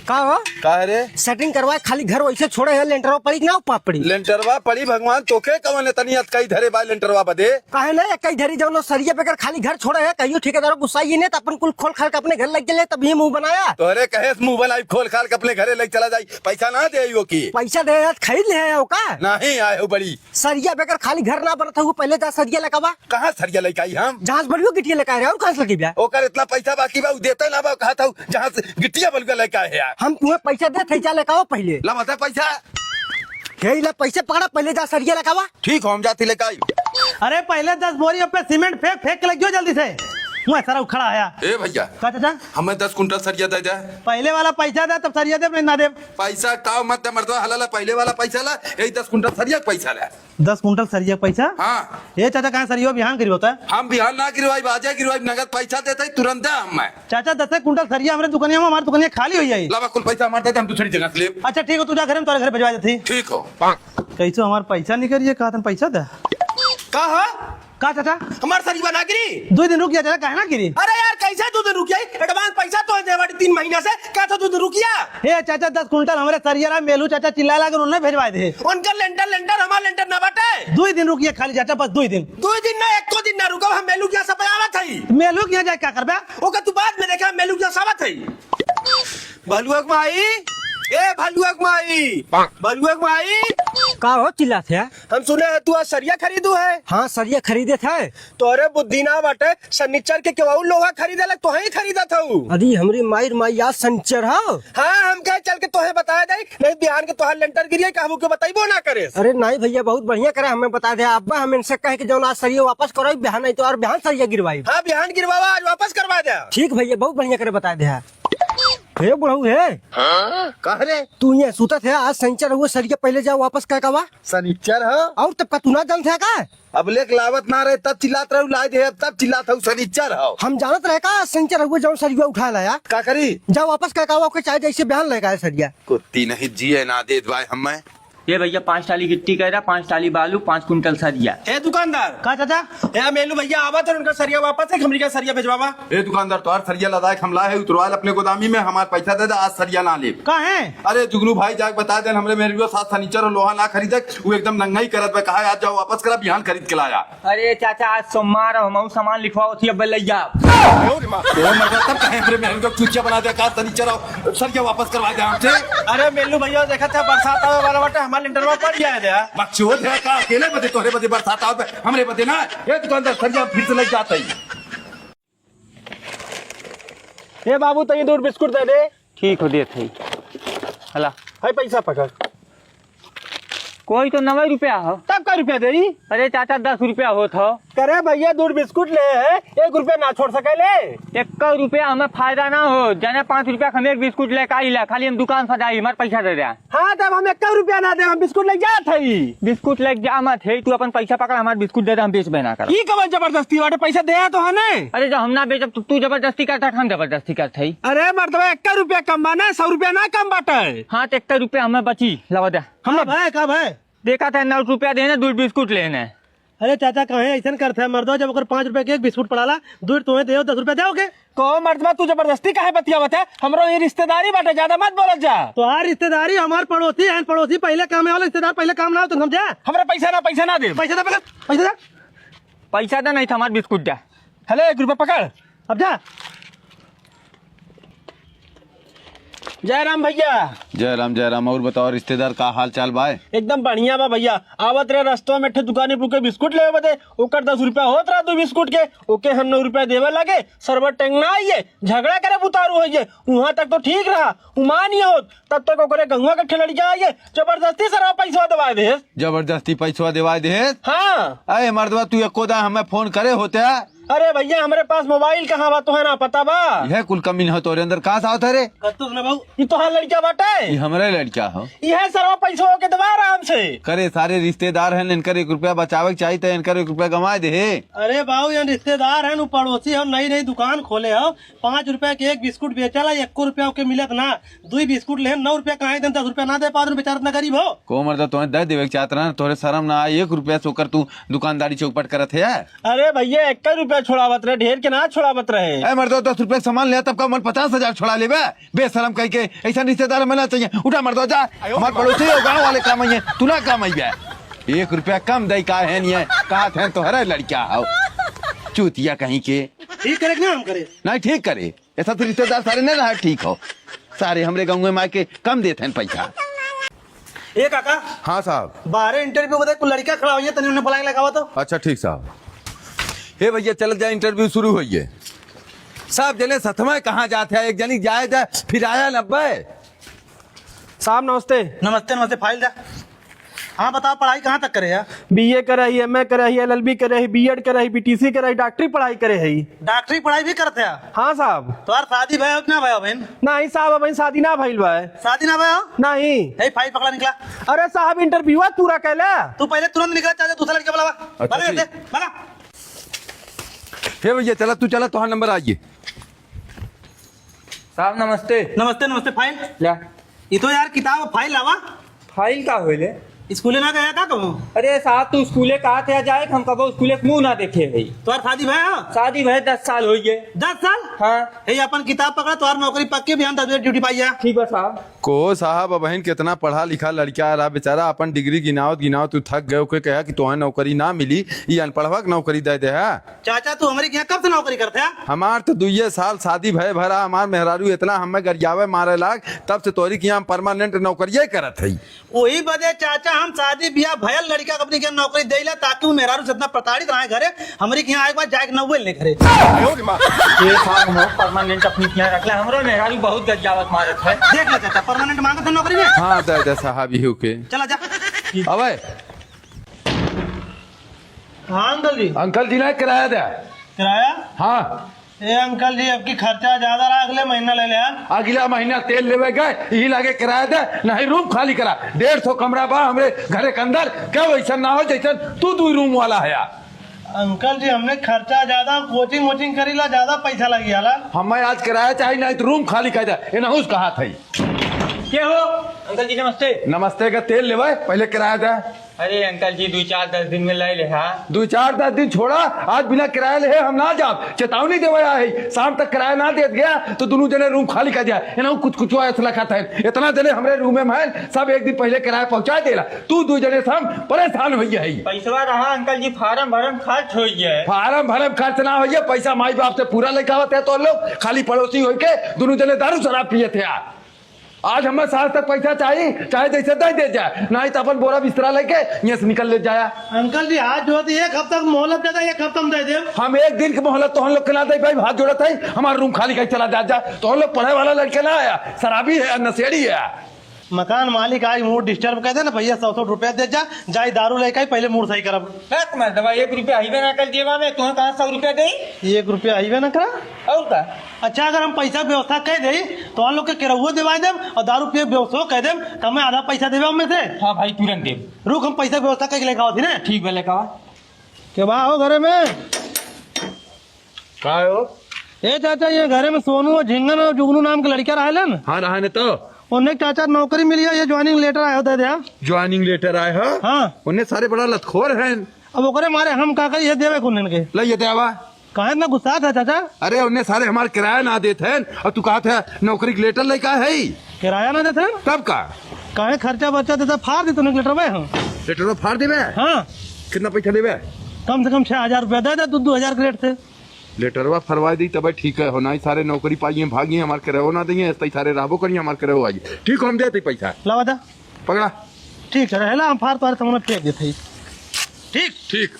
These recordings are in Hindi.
का हो का रे सेटिंग करवाए खाली घर वैसे छोड़े है लेंटरवा पड़ी ना पापड़ी लेंटरवा पड़ी भगवान तोके कवन तनी कई धरे बा लेंटरवा बदे काहे ना कई धरी जौन सरिया पे कर खाली घर छोड़े है कहियो ठेकेदार गुस्सा ही नहीं अपन कुल खोल खाल के अपने घर लग गए तभी मुंह बनाया तोहरे कहे मुंह बनाई खोल खाल के अपने घरे लेके चला जाई पैसा ना दे वो की पैसा दे खरीद ले है का नहीं आए हो बड़ी सरिया पे कर खाली घर ना बनता हुआ पहले जा सरिया लगावा कहाँ सरिया लेके आई हम जहाज बलियो गिटिया लेके आए और कहां से लगी ब्याह ओकर इतना पैसा बाकी बा देते ना बा कहा था जहाँ से गिट्टिया बलुआ लेके आए यार हम तुम्हें पैसा दे थे लेके आओ पहले ला बता पैसा हे ला पैसे पकड़ा पहले जा सरिया लगावा ठीक हो हम जाती लेके आई अरे पहले 10 बोरी पे सीमेंट फेंक फेंक के लग जाओ जल्दी से मुँह सारा उखड़ा आया। ए भैया का चाचा हमें 10 कुंटल सरिया दे जाए पहले वाला पैसा दे तब सरिया दे ना दे पैसा का मत मर्दवा हलाला पहले वाला पैसा ला यही 10 कुंटल सरिया पैसा ला 10 कुंटल सरिया पैसा। हाँ ये चाचा कहाँ सरिया बिहान करी होता है हम बिहार ना गिरवाई बाजा गिरवाई नगद पैसा देते तुरंत दे हम चाचा 10 कुंटल सरिया हमारे दुकानिया में हमारी दुकानिया खाली हो जाए लावा कुल पैसा हमारे देते हम दूसरी जगह से ले अच्छा ठीक हो तू जा घर में तुम्हारे घर भिजवा देती ठीक हो कैसे हमारा पैसा नहीं करिए कहा तुम पैसा दे कहा का चाचा हमार सरी बना गिरी 2 दिन रुक गया चाचा कहे ना गिरी। अरे यार कैसे 2 दिन रुकिया एडवांस पैसा तो दे बाटी 3 महीना से क्या था 2 दिन रुकिया हे चाचा 10 कुंटल हमारे सरिया मेलू चाचा चिल्लाए लगे उन्होंने भेजवा दे उनका लेंटर हमारा लेंटर ना बाटे 2 दिन रुकिए खाली चाचा बस 2 दिन 2 दिन ना एको दिन ना रुका हम मेलू क्या सब आवा थई मेलू क्या जाए क्या करबे ओका तू बाद में देखा मेलू क्या सब थई भलुआ माई ए भलुआ माई का हो चिल्ला थे हम सुने है तू आज सरिया खरीदू है हाँ सरिया खरीदे थे तोरे बुद्धि ना बाटे शनिचर के केवाऊ लोहा खरीदे लग तो ही खरीदा था अरे हमारी मायर माया संचर हो हाँ हम कहे चल के तोहे बताया दे नहीं बिहान के तोहार लेंटर गिरिए कहू के बताइबो ना करे अरे नहीं भैया बहुत बढ़िया करे हमें बता दे अब्बा हम इनसे कहे कि जौन आज सरिया वापस करो बिहान नहीं तो और बिहान सरिया गिरवाई हाँ बिहान गिरवावा आज वापस करवा दे ठीक भैया बहुत बढ़िया करे बता दे हे बुढ़ऊ है कह रे तू ये सूतत है आज संचर हुआ सरिया पहले जाओ वापस कह कवा सनीचर हो और तब का तू ना जानते है का अब लेक लावत ना रहे तब चिल्लात रहे लाए दे तब चिल्लात हूँ सनीचर हो हम जानत रहे का संचर हुआ जौन सरिया उठा लाया का करी जाओ वापस कह कवा के चाहे जैसे बयान लगा सरिया कुत्ती नहीं जिए ना दे भाई हमें ये भैया 5 टाली गिट्टी कह रहा 5 टाली बालू 5 कुंटल सरिया। ए दुकानदार का चाचा ए मेलू भैया आवा तो उनका सरिया वापस है हमरी का सरिया भेजवावा ए दुकानदार तोहार सरिया लदाए हमला है उतरवाल अपने गोदामी में हमार पैसा दे दे आज सरिया ना ले का है अरे जुगनू भाई जाके बता दे हमरे मेरे साथ फर्नीचर और लोहा ना खरीदे वो एकदम नंगा ही करत बा कहा आज जाओ वापस करा बिहान खरीद के लाया अरे चाचा आज सोमवार हम सामान लिखवाओ थी अब लैया तब कहे हमरे मेहन को चूचिया बना दे का फर्नीचर और सरिया वापस करवा दे हमसे अरे मेलू भैया देखा था बरसात आवे वाला बाटे हमारे लेंटरवा पड़ गया है बकचोद है का अकेले बदे तोहरे बदे बरसात आवे हमरे बदे ना ये दुकानदार सरिया फिर से लग जाता ही ए बाबू तई दूर बिस्कुट दे दे ठीक हो देत है हला है पैसा पकड़ कोई तो 90 रुपया हो तब का रुपया दे अरे चाचा 10 रुपया होत हो करे भैया दूर बिस्कुट ले है 1 रुपया ना छोड़ सके ले 1 रुपया हमें फायदा ना हो जाने 5 रुपया हम एक बिस्कुट लेकर आई ला खाली हम दुकान सजाई हमारे पैसा दे दिया हाँ तब हम 1 रुपया ना दे हम बिस्कुट ले जात है बिस्कुट लेके जा मत है तू अपन पैसा पकड़ हमारे बिस्कुट दे दे हम बेच बना कर की कब जबरदस्ती वाटे पैसा दे तो है ना अरे जब हम ना बेचब तो तू जबरदस्ती करता हम जबरदस्ती करते ही अरे मर्दबा 1 रुपया कम बाना 100 रुपया ना कम बाटे हाँ तो 1 रुपया हमें बची लगा दे हम भाई का भाई देखा था 9 रुपया देने 2 बिस्कुट लेने अरे चाचा कहे ऐसा करते हैं मर्दो जब अगर 5 रुपए के एक बिस्कुट पड़ाला दूर तुम्हें दे 10 रुपया दोगे को मर्दबा तू जबरदस्ती काहे बतिया बता हमरो ये रिश्तेदारी बाटे ज्यादा मत बोलत जा तो हर रिश्तेदारी हमारे पड़ोसी है पड़ोसी पहले काम है वाला रिश्तेदार पहले काम ना हो तुम समझा हमरा पैसा ना दे पैसा दे पहले पैसा दे पैसा दे नहीं था हमारे बिस्कुट दे हेलो 1 रुपया पकड़ अब जा जय राम और बताओ रिश्तेदार का हाल चाल भाई एकदम बढ़िया बा भैया आवत रहे रस्तों में दुकानी पर के बिस्कुट ले बदे ओकर 10 रुपया होत रहा 2 बिस्कुट के ओके हम 9 रुपया देवे लगे सरबत टेंगना आइए झगड़ा करे बुतारू होइए वहाँ तक तो ठीक रहा उमा नहीं होत तब तक ओकरे गंगवा के खिलड़िया आइए जबरदस्ती सर पैसा दबा दे जबरदस्ती पैसा दिवा दे हाँ अरे मर्दवा तू एको दा हमें फोन करे होते है अरे भैया हमारे पास मोबाइल कहाँ बा तो है ना पता बा यह कुल कमी हो तोरे अंदर कहाँ साथ है रे कत्तुस ने बाबू ये तो हाँ लड़का बाटे ये हमारे लड़का हो यह सरवा पैसा के दबा आराम से करे सारे रिश्तेदार हैं इनकर 1 रुपया बचावे चाहिए तो इनकर 1 रुपया गंवा दे अरे बाबू यहाँ रिश्तेदार है पड़ोसी हम नई दुकान खोले हो 5 रुपया के एक बिस्कुट बेचला 1 रुपया के मिलत ना 2 बिस्कुट ले 9 रुपया कहाँ 10 रुपया ना दे 5 बेचारा इतना गरीब हो को मर्दा तुम्हें दे देवे चाहत रहा तोरे शर्म ना 1 रुपया सोकर तू दुकानदारी चौपट करत है अरे भैया 1 रुपया रुपया छोड़ावत रहे, ढेर के ना छोड़ावत रहे। ए मर्दो 10 रुपए सामान लिया तब का मन 50,000 छोड़ा लेबे बेशरम कह के। ऐसा रिश्तेदार मिलना चाहिए। उठा मर्दो जा, हमारे पड़ोसी हो गाँव वाले काम आई तू ना काम आई 1 रुपया कम दई का है नहीं कहा थे तो हरे लड़किया हो चूतिया कहीं के। ठीक करे कि ना हम करे? नहीं ठीक करे, ऐसा तो रिश्तेदार सारे नहीं रहा ठीक हो, सारे हमरे गाँव में के कम देते हैं पैसा। ए काका, हाँ साहब। बाहर इंटरव्यू बताए कोई लड़का खड़ा हुई है तने उन्हें बुलाए लगावा तो। अच्छा ठीक साहब। हे भैया चल जाए इंटरव्यू शुरू हुई है। सब जने सतमा कहाँ जाते हैं, एक जनी जाए जाए फिर आया 90। साहब नमस्ते। नमस्ते नमस्ते, फाइल जा। हाँ बताओ, पढ़ाई कहाँ तक करे यार? BA करे ही, MA करे ही, LLB करे ही, B.Ed करे ही, BTC करे ही, डॉक्टरी पढ़ाई करे ही। डॉक्टरी पढ़ाई भी करते हैं? हाँ साहब। तो यार शादी भय हो कि ना भय हो बहन? नहीं साहब, अभी शादी ना भइल बा। शादी ना भय हो? नहीं। ए फाइल पकड़ा निकला। अरे साहब इंटरव्यू पूरा कैला। तू पहले तुरंत निकला, चाचा दूसरा लड़का बुलावा। अच्छा, भागा ठीक। ऐसे, भागा। हे भैया चला तू चला तो नंबर आइए। साहब नमस्ते। नमस्ते नमस्ते, फाइल ला ये तो यार किताब फाइल लावा। फाइल का होले? स्कूले ना गया का कहूँ? अरे साहब तू स्कूले कहा थे जाए, हम कबो स्कूले के मुंह ना देखे है। तो यार शादी भय हो? शादी भय 10 साल हो गए। 10 साल? हाँ हे अपन किताब पकड़ा, तो यार नौकरी पक्के भी हम 10 बजे ड्यूटी पाई जा। ठीक है साहब। को साहब बहन कितना पढ़ा लिखा लड़का रहा बेचारा, अपन डिग्री गिनाओ तू थक गए के कहा कि तुहा नौकरी ना मिली, ये अनपढ़वा के नौकरी दे दे है। चाचा तू हमारे यहाँ कब से नौकरी करते हैं? हमार तो 2 साल शादी भय भरा, हमार मेहरारू इतना हमें गरियावे मारे लाग, तब से तोरी की परमानेंट नौकरिये करत है। वही बदे चाचा हम शादी ब्याह भयल लड़का अपनी के नौकरी देला, ताकि वो मेहरारू से इतना प्रताड़ित रहे घरे, हमारे के यहाँ एक बार जाके नौबल नहीं करे। ये साहब हम परमानेंट अपनी यहाँ रखला, हमरो मेहरारू बहुत गजावत मारत है। देख ले चाचा, परमानेंट मांगत है नौकरी में। हाँ दे साहब यू के चला जा। अबे हाँ अंकल जी। अंकल जी ने किराया दे। किराया? हाँ ए अंकल जी, अब की खर्चा ज्यादा रहा, अगले महीना ले ले यार। अगला महीना तेल लेवे गए, यही लागे किराया दे, नहीं रूम खाली करा। 150 कमरा बा हमरे घरे के अंदर, क्या वैसा ना हो जैसा तू 2 रूम वाला है यार। अंकल जी हमने खर्चा ज्यादा, कोचिंग वोचिंग करीला, ज्यादा पैसा लगी जाला। हमें आज किराया चाहिए, नहीं तो रूम खाली कर दे। ये नहुस कहा था। क्या हो अंकल जी? नमस्ते। नमस्ते का तेल लेवे, पहले किराया दे। अरे अंकल जी 2-4-10 दिन में ले ले। हाँ 2-4-10 दिन छोड़ा, आज बिना किराया ले हम ना जाब, चेतावनी देवे है। शाम तक किराया ना दे गया तो दोनों जने रूम खाली कर दिया। कुछ ऐसा लखा था, इतना जने हमरे रूम में है, सब एक दिन पहले किराया पहुंचा देला, तू 2 जने से हम परेशान हो गया है। पैसा रहा अंकल जी, फार्म भरम खर्च हो गया। फार्म भरम खर्च ना हो, पैसा माई बाप से पूरा लेके आवत है तो लोग खाली पड़ोसी हो के दोनों जने दारू शराब पिए थे यार। आज हमें साल तक पैसा चाहिए, चाहे जैसे दे जाए, नहीं तो अपन बोरा बिस्तरा लेके यहाँ से निकल ले जाया। अंकल जी आज जो होती 1 हफ्ता मोहलत देता, 1 हफ्ता में दे दे। हम 1 दिन की मोहलत तो हम लोग खिला दे भाई, हाथ जोड़ता है, हमारा रूम खाली कर चला जा। तो हम लोग पढ़े वाला लड़के ना आया, शराबी है नशेड़ी है। मकान मालिक आज मूड डिस्टर्ब कर दे ना भैया, 100 रुपया दे जा, जाए दारू लेके पहले मूड सही करब। मैं दवा 1 रुपया हिबे ना कर जेबा में, तुम्हें कहाँ 100 रुपया दे? 1 रुपया हिबे ना करा और का? अच्छा अगर हम पैसा व्यवस्था कह दे तो हम लोग के केरहुआ दिवा देम और दारू पिए व्यवस्था कह देम, तो हमें आधा पैसा देवे हम में से। हाँ भाई तुरंत दे। रुक हम पैसा व्यवस्था करके लेके आओ थी ना। ठीक बोले का के बा हो घरे में का हो? ए चाचा, ये घरे में सोनू और झिंगन और जुगनू नाम के लड़का रहे न, हाँ रहा ने तो उन्हें चाचा नौकरी मिली है, ये ज्वाइनिंग लेटर आया होता है। ज्वाइनिंग लेटर आए हो? हाँ उन्हें सारे बड़ा लतखोर हैं। अब ओकरे मारे हम का कर ये देवे कुन के ले देवा। काहे ना गुस्सा था चाचा? अरे उन्हें सारे हमारे किराया ना देते हैं, और तू कहा था नौकरी के लेटर लेका है किराया ना देते तब का काहे खर्चा बच्चा देता, फाड़ देते लेटर में। हम लेटर फाड़ देवे। हाँ कितना पैसा देवे? कम से कम 6,000 रुपया दे दे, 2,000 के रेट से। लेटरवा फरवा दी तब ठीक है, होना ही सारे नौकरी पाइए भागिए, हमारे करे ना देंगे, सारे रहबो करिए, हमारे करे आइए। ठीक हम देते पैसा। लावा दा पकड़ा। ठीक है, हम फाड़ तो सामने फेंक देते। ठीक ठीक।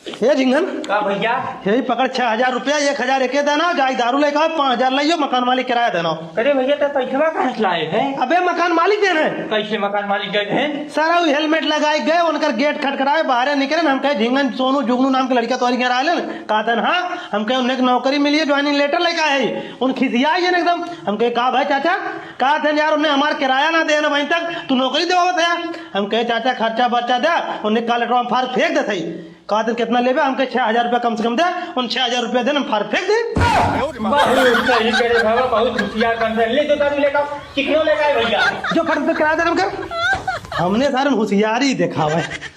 ये झिंगन का भैया यही पकड़ 6,000 रुपया, 1,000 एके देना, जाए दारू लेकर 5,000 लाइयो, मकान मालिक किराया देना। अरे भैया तो पैसा कहाँ से लाए हैं? अबे मकान मालिक देना। कैसे मकान मालिक गए हैं? सारा हेलमेट लगाए गए, उनका गेट खटखटाए, बाहर निकले, हम कहे झिंगन सोनू जुगनू नाम के लड़का तो कहा था हाँ, हम कहे उन्हें नौकरी मिली है, ज्वाइनिंग लेटर लेकर आए, उन खिसिया एकदम। हम कहे कहा भाई चाचा, कहा था यार उन्हें हमारा किराया ना देना वहीं तक, तू नौकरी देवा था। हम कहे चाचा खर्चा बर्चा दे, उन्हें का लेटर फाड़ फेंक देते। कहा था कितना लेबे? हम कहे 6,000 रुपया कम से कम दे, उन 6,000 रुपया दे, हम फाड़ फेंक दे। बहुत सही करे बाबा, बहुत होशियार बन रहे। ले तो दारू लेकर कितनों लेकर आए भैया? जो फर्क पे किराया देना हमने सारे होशियारी देखा हुआ है।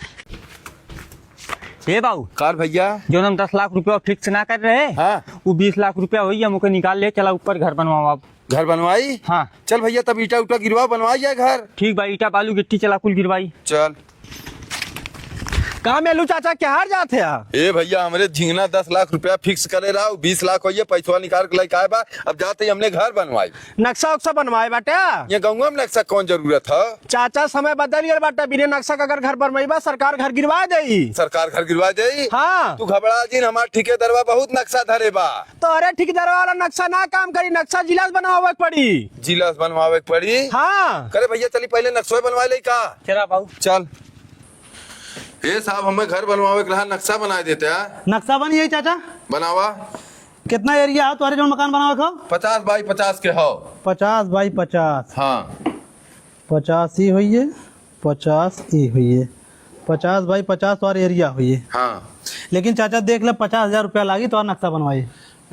हे बाबू कार भैया जो हम 10 लाख रुपया फिक्स ना कर रहे हाँ। वो 20 लाख रुपया हुई है मुझे निकाल ले चला ऊपर घर बनवाओ आप। घर बनवाई? हाँ चल भैया तब ईटा उटा गिरवा बनवाई जाए घर। ठीक भाई ईटा बालू गिट्टी चला कुल गिरवाई। चल कहा मेलू चाचा क्या हार जाते हैं? ए भैया हमरे झिंगना 10 लाख रुपया फिक्स करे रहा 20 लाख होइए पैसा निकाल के लेके आए बा। अब जाते ही हमने घर बनवाई। नक्शा उक्सा बनवाए बाटे ये गाँव में नक्शा कौन जरूरत है? चाचा समय बदल गया बाटे बिना नक्शा का अगर घर बनवाई सरकार घर गिरवा देई। सरकार घर गिरवा जाई? हाँ तू घबरा जी हमार ठेकेदारवा बहुत नक्शा धरे बा। तो अरे ठेकेदार वाला नक्शा ना काम करी नक्शा जिला से बनवावे के पड़ी। जिला से बनवावे के पड़ी? हाँ करे भैया चली पहले नक्शा बनवा ले का। चला बाबू चल ए साहब हमें घर बनवावे के लिए नक्शा बना देते हैं। नक्शा बनी है चाचा? बनावा। कितना एरिया है तुम्हारे जो मकान बनावे को? 50 बाई 50 के हो। 50 बाई 50। हाँ 50 ही हुई है 50 ही हुई है 50 बाई 50 और एरिया हुई है। हाँ लेकिन चाचा देख ले 50,000 रुपया लागी तो और नक्शा बनवाई।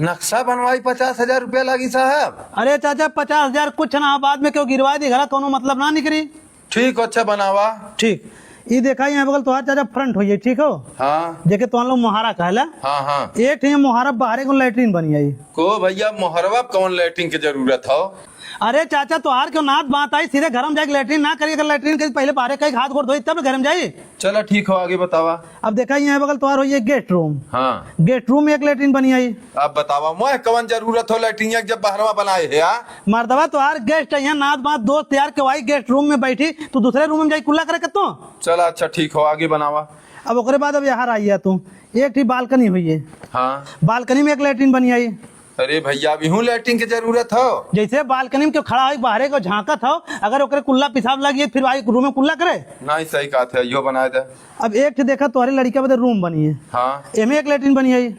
नक्शा बनवाई 50,000 रुपया लगी साहब। अरे चाचा 50,000 कुछ ना बाद में क्यों गिरवा दी घर कोनो मतलब ना निकली। ठीक अच्छा बनावा। ठीक ये देखा यहाँ बगल तुम्हारा चाचा फ्रंट हुई है ठीक हो। हाँ जेके तुम लोग मोहारा कहला। हाँ हाँ एक ठीक मोहारा बाहर को लैट्रिन बनी आई। को भैया मोहरवा कौन लैट्रिन की जरूरत हो? अरे चाचा तुहार क्यों नाथ बात आई सीधे घर में जाके लैट्रिन ना करिए। अगर लैट्रिन करी पहले बाहर कहीं हाथ गोड़ धोई तब घर में जाइए। चलो ठीक हो आगे बतावा। अब देखा यहाँ बगल तुम्हारा हुई है गेस्ट रूम। हाँ गेस्ट रूम में एक लैट्रिन बनी आई। अब बतावा मोह कौन जरूरत हो लैट्रिन जब बाहरवा बनाए है? मर्दवा तुहार गेस्ट है यहाँ नाथ बात दोस्त यार के वाई गेस्ट रूम में बैठी तू दूसरे रूम में जाई कुल्ला करे कतो। चल अच्छा ठीक हो आगे बनावा। अब ओकरे बाद अब यहाँ आई है तू एक ठीक बालकनी हुई है। हाँ बालकनी में एक लैट्रिन बनी आई। अरे भैया अभी हूँ लैट्रिन की जरूरत हो? जैसे बालकनी में क्यों खड़ा हो बाहर को झांकत हो अगर ओकरे कुल्ला पेशाब लगी फिर आई रूम में कुल्ला करे। नहीं सही कहा था यो बनाए दे। अब एक देखा तुम्हारी लड़की बदे रूम बनी है। हाँ एमे एक लैट्रिन बनी है।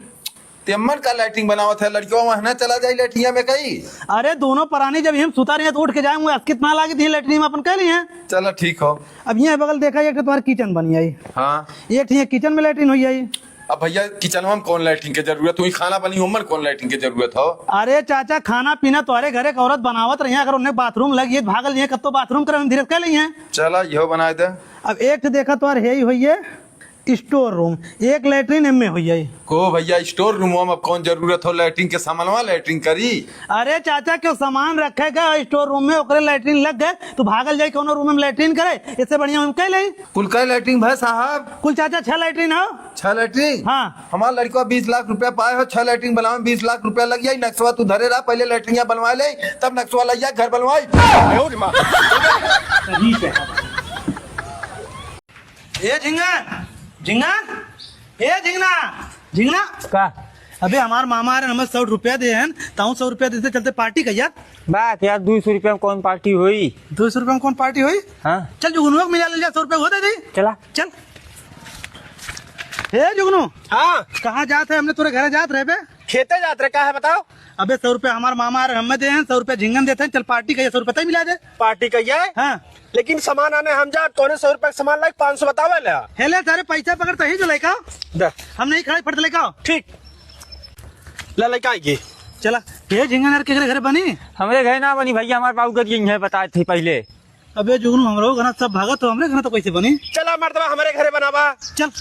तेमर का लैट्रिन बनावा था लड़कियों वहां चला जाए लैट्रिन में कहीं। अरे दोनों परानी जब हम सुता रहे तो उठ के जाए कितना लागी थी लैट्रिन में अपन कह ली है। चलो ठीक हो। अब यहाँ बगल देखा एक तुम्हारी किचन बनी आई। हाँ एक ठीक किचन में लैट्रिन हुई आई। अब भैया किचन में कौन लैट्रिन की जरूरत हुई? खाना बनी उमर कौन लैट्रिन की जरूरत हो? अरे चाचा खाना पीना तुम्हारे घरे एक औरत बनावत रही है अगर उन्हें बाथरूम लगी भागल कब तो बाथरूम करे धीरे कह ली है। चला यो बनाए दे। अब एक देखा तुम्हारे यही हुई है स्टोर रूम एक लैट्रिन एम हुई है। को भैया स्टोर रूम में अब कौन जरूरत हो लैट्रिन के सामानवा लैट्रिन करी? अरे चाचा क्यों सामान रखेगा स्टोर रूम में ओकरे लैट्रिन लग गए तो भागल जाए कोनो रूम में लैट्रिन करे इससे बढ़िया हम कह ले। कुल का लैट्रिन भाई साहब? कुल चाचा 6 लैट्रिन हो। 6 लैट्रिन? हाँ हमारा लड़का 20 लाख रुपया पाए हो 6 लैट्रिन बनावे 20 लाख रुपया लग जाये। नक्शा तू धरे रहा पहले लैट्रिन बनवा ले तब नक्शा लग जाए घर बनवाई। ए झिंगा झिंगा ए झिंगना झिंगना का अबे हमार मामा आ रहे हमें 100 रुपया दे हैं ताऊ 100 रुपया देते चलते पार्टी का यार। बात यार 200 रुपया में कौन पार्टी हुई? 200 रुपया में कौन पार्टी हुई? हाँ चल जुगनू को मिला ले जा 100 रुपया हो दे दी। चला चल हे जुगनू हाँ कहाँ जाते हमने तोरे घर जात रहे बे? खेते जाते रहे, क्या है बताओ? अबे 100 रुपया हमारे मामा आ रहे हमें दे हैं 100 रुपया झिंगन देते हैं चल पार्टी का 100 रुपया मिला दे। पार्टी का ये हाँ लेकिन सामान आने हम जा तोने 100 रुपए सामान लाइक 500 बतावे ले। हेले सारे पैसा पकड़ते ही जो लेका दे हम नहीं खड़े फट लेका ठीक ले लेके आएगी। चला हे झिंगन यार के घर बनी हमारे घर ना बनी भैया हमारे बाबू कर है बताए थे पहले। अबे जुगनू हमरो घर सब भागत हो हमरे घर तो कैसे बनी? चला मर्दवा हमारे घरे बनावा चल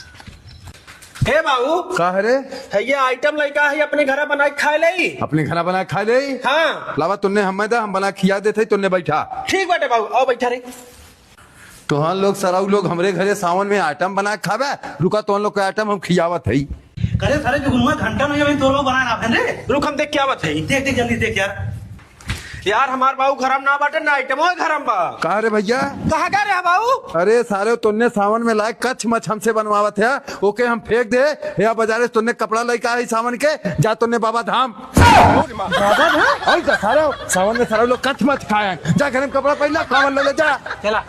हे बाबू का रे? है ये आइटम लड़का है अपने घर बना के खाए ले। अपने खाना बना खा ले। हाँ लावा तुन्ने हमें दा हम बना खिया देते तुन्ने बैठा। ठीक बाटे बाबू आओ बैठा रे। तो हम लोग सराउ लोग हमरे घरे सावन में आइटम बना के खावे रुका तो लोग का आइटम हम खियावत है। करे सारे जुगनू घंटा में जब तो लोग बनाए ना रे रुक हम देख क्या बात है। देख देख जल्दी देख यार हमार बाबू घरम ना बाटे ना आइटम हो घरम बा। कहा रे भैया? कहाँ गए रे बाबू? अरे सारे तुन्ने सावन में लाए कच्छ मछ हमसे बनवावत है ओके हम फेंक दे या बाजारे तुन्ने कपड़ा लेके आई सावन के जा तुन्ने बाबा धाम और सारे सावन में सारे लोग कच्छ मछ खाए जा घर में कपड़ा पहना सावन ले जा। चला